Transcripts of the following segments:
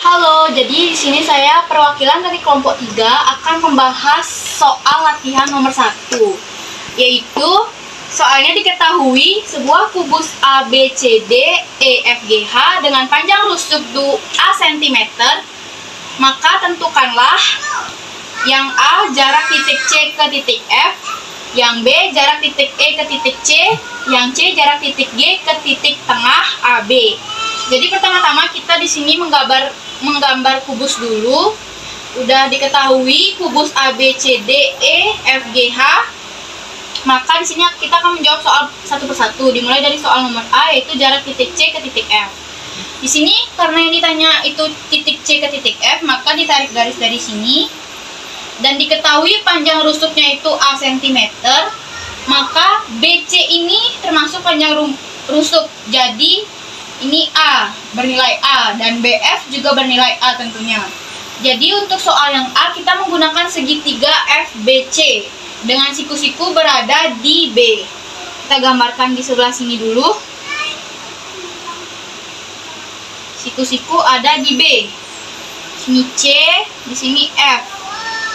Halo, jadi di sini saya perwakilan dari kelompok 3 akan membahas soal latihan nomor 1, yaitu soalnya diketahui sebuah kubus ABCD EFGH dengan panjang rusuk 2 cm, maka tentukanlah yang A jarak titik C ke titik F, yang B jarak titik E ke titik C, yang C jarak titik G ke titik tengah AB. Jadi pertama-tama kita di sini menggambar kubus dulu. Udah diketahui kubus ABCDEFGH. Maka di sini kita akan menjawab soal satu persatu. Dimulai dari soal nomor A, yaitu jarak titik C ke titik F. Di sini karena yang ditanya itu titik C ke titik F, maka ditarik garis dari sini. Dan diketahui panjang rusuknya itu A cm, maka BC ini termasuk panjang rusuk. Jadi ini A, bernilai A, dan BF juga bernilai A tentunya. Jadi untuk soal yang A kita menggunakan segitiga FBC dengan siku-siku berada di B. Kita gambarkan di sebelah sini dulu. Siku-siku ada di B. Sini C, di sini F.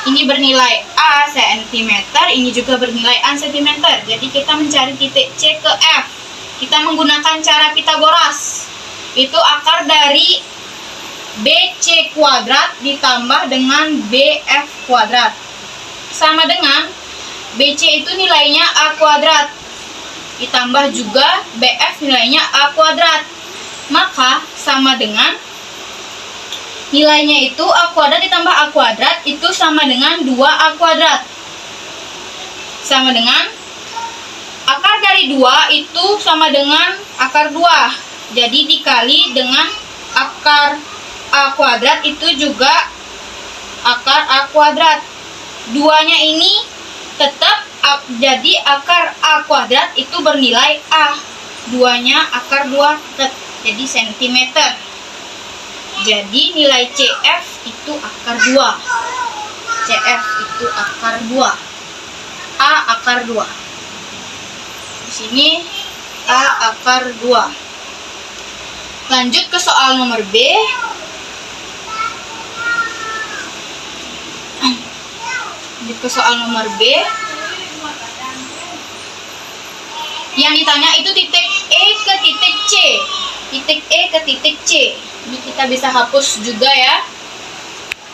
Ini bernilai A cm, ini juga bernilai A cm. Jadi kita mencari titik C ke F. Kita menggunakan cara Pitagoras. Itu akar dari BC kuadrat ditambah dengan BF kuadrat. Sama dengan BC itu nilainya A kuadrat. Ditambah juga BF nilainya A kuadrat. Maka sama dengan nilainya itu A kuadrat ditambah A kuadrat itu sama dengan 2A kuadrat. Sama dengan akar dari 2 itu sama dengan akar 2. Jadi dikali dengan akar A kuadrat itu juga akar A kuadrat. 2-nya ini tetap jadi akar A kuadrat itu bernilai A. 2-nya akar 2 tetap jadi cm. Jadi nilai CF itu akar 2. CF itu akar 2. A akar 2. Di sini A akar 2. Lanjut ke soal nomor B. Lanjut ke soal nomor B. Yang ditanya itu titik E ke titik C. Titik E ke titik C. Ini kita bisa hapus juga ya.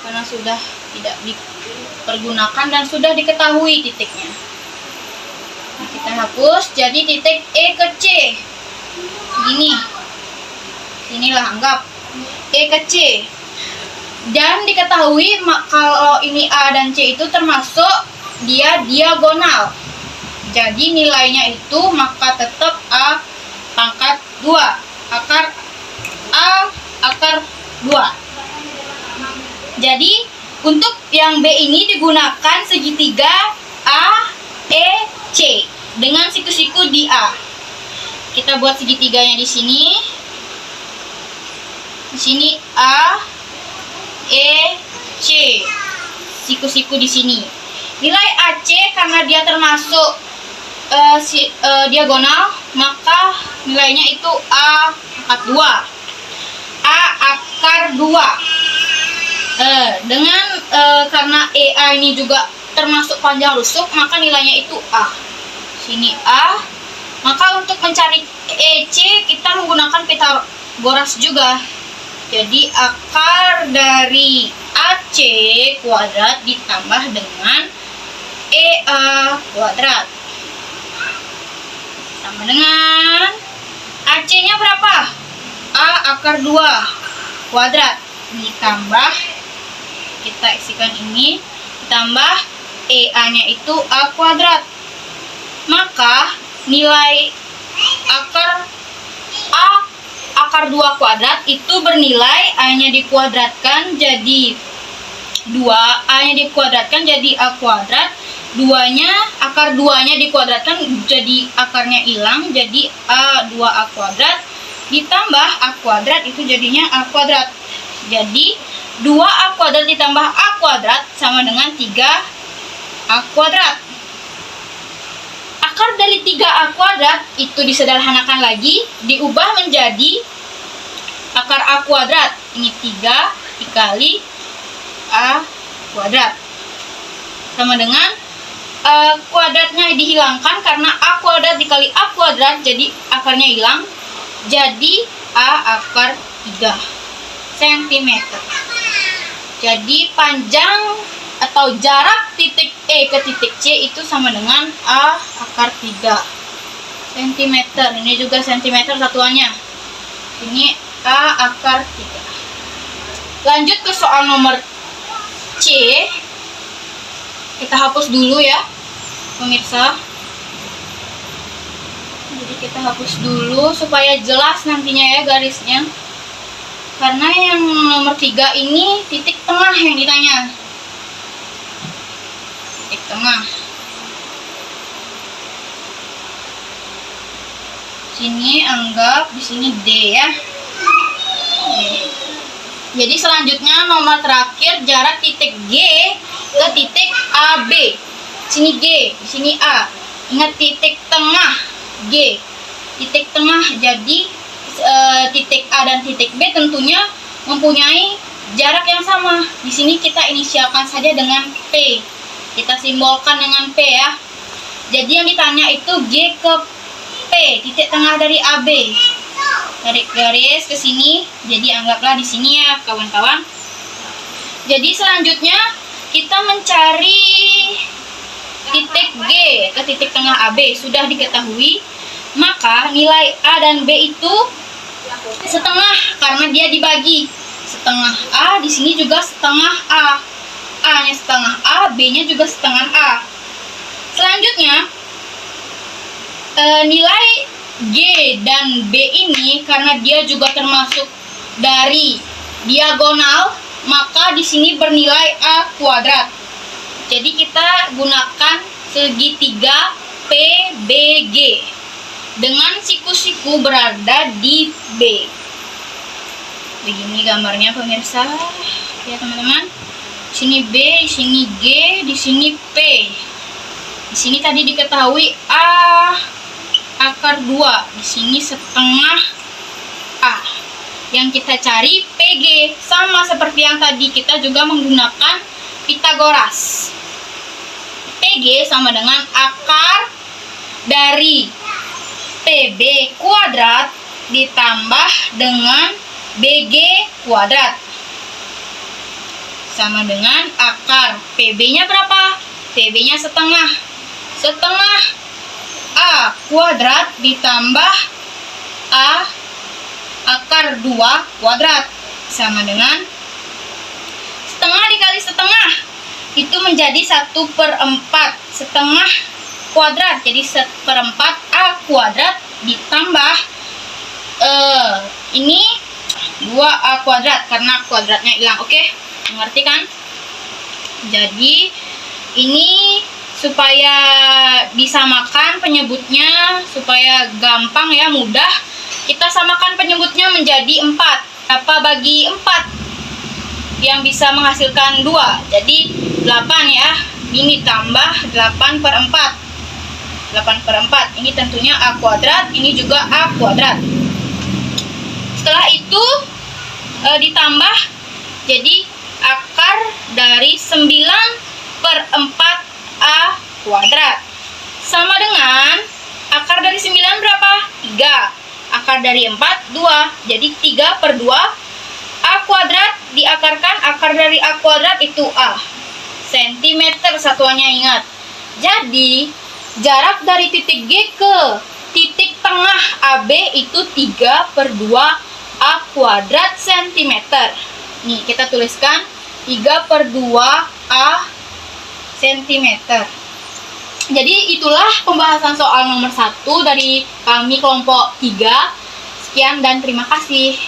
Karena sudah tidak dipergunakan dan sudah diketahui titiknya. Nah, kita hapus, jadi titik E ke C. Gini. Inilah anggap E ke C. Dan diketahui kalau ini A dan C itu termasuk dia diagonal. Jadi nilainya itu maka tetap A pangkat 2. Akar A akar 2. Jadi untuk yang B ini digunakan segitiga A, E, C dengan siku-siku di A. Kita buat segitiganya di sini. Di sini A, E, C. Siku-siku di sini. Nilai AC karena dia termasuk diagonal, maka nilainya itu A akar 2. A akar 2. Dengan karena EA ini juga termasuk panjang rusuk, maka nilainya itu A. Sini A. Maka untuk mencari EC kita menggunakan Pitagoras juga. Jadi akar dari AC kuadrat ditambah dengan EA kuadrat sama dengan AC-nya berapa? A akar 2 kuadrat ditambah, kita isikan ini, ditambah EA-nya itu A kuadrat. Maka nilai akar A akar 2 kuadrat itu bernilai A-nya dikuadratkan jadi 2, A-nya dikuadratkan jadi A kuadrat, 2-nya akar 2-nya dikuadratkan jadi akarnya hilang, jadi A2A kuadrat ditambah A kuadrat itu jadinya A kuadrat. Jadi 2A kuadrat ditambah A kuadrat sama dengan 3A kuadrat. Akar dari 3A kuadrat itu disederhanakan lagi, diubah menjadi akar A kuadrat. Ini 3 dikali A kuadrat. Sama dengan kuadratnya dihilangkan karena A kuadrat dikali A kuadrat, jadi akarnya hilang. Jadi A akar 3 cm. Jadi panjang atau jarak titik E ke titik C itu sama dengan A akar 3 cm. Ini juga cm satuannya. Ini A akar 3. Lanjut ke soal nomor C. Kita hapus dulu ya, pemirsa. Jadi kita hapus dulu supaya jelas nantinya ya garisnya. Karena yang nomor 3 ini titik tengah yang ditanya. Titik tengah. Sini anggap di sini D ya. Jadi selanjutnya nomor terakhir jarak titik G ke titik AB. Sini G, di sini A. Ingat titik tengah G. Titik tengah, jadi titik A dan titik B tentunya mempunyai jarak yang sama. Di sini kita inisialkan saja dengan P. Kita simbolkan dengan P ya. Jadi yang ditanya itu G ke P, titik tengah dari AB. Tarik garis ke sini. Jadi anggaplah di sini ya, kawan-kawan. Jadi selanjutnya kita mencari titik G ke titik tengah AB. Sudah diketahui, maka nilai A dan B itu setengah karena dia dibagi. Setengah A, di sini juga setengah A. A-nya setengah A, B-nya juga setengah A. Selanjutnya nilai G dan B ini karena dia juga termasuk dari diagonal, maka di sini bernilai A kuadrat. Jadi kita gunakan segitiga PBG dengan siku-siku berada di B. Begini gambarnya pemirsa, ya teman-teman. Di sini B, di sini G, di sini P. Di sini tadi diketahui A akar 2, di sini setengah A. Yang kita cari PG, sama seperti yang tadi kita juga menggunakan Pitagoras. PG sama dengan akar dari PB kuadrat ditambah dengan BG kuadrat. Sama dengan akar PB-nya berapa? PB-nya setengah. Setengah A kuadrat ditambah A akar 2 kuadrat. Sama dengan setengah dikali setengah. Itu menjadi 1/4. Setengah kuadrat. Jadi 1/4 A kuadrat ditambah ini 2A kuadrat. Karena kuadratnya hilang. Oke? Mengerti kan? Jadi ini supaya disamakan penyebutnya, supaya gampang ya, mudah, kita samakan penyebutnya menjadi 4. Apa bagi 4 yang bisa menghasilkan 2? Jadi 8 ya. Ini tambah 8/4. 8/4. Ini tentunya A kuadrat, ini juga A kuadrat. Setelah itu ditambah, jadi akar dari 9/4 A kuadrat. Sama dengan akar dari 9 berapa? 3. Akar dari 4, 2. Jadi 3/2 A kuadrat diakarkan akar dari A kuadrat itu A. Sentimeter satuannya, ingat. Jadi jarak dari titik G ke titik tengah AB itu 3/2 A kuadrat sentimeter. Nih kita tuliskan 3/2 A sentimeter. Jadi itulah pembahasan soal nomor 1 dari kami kelompok 3. Sekian dan terima kasih.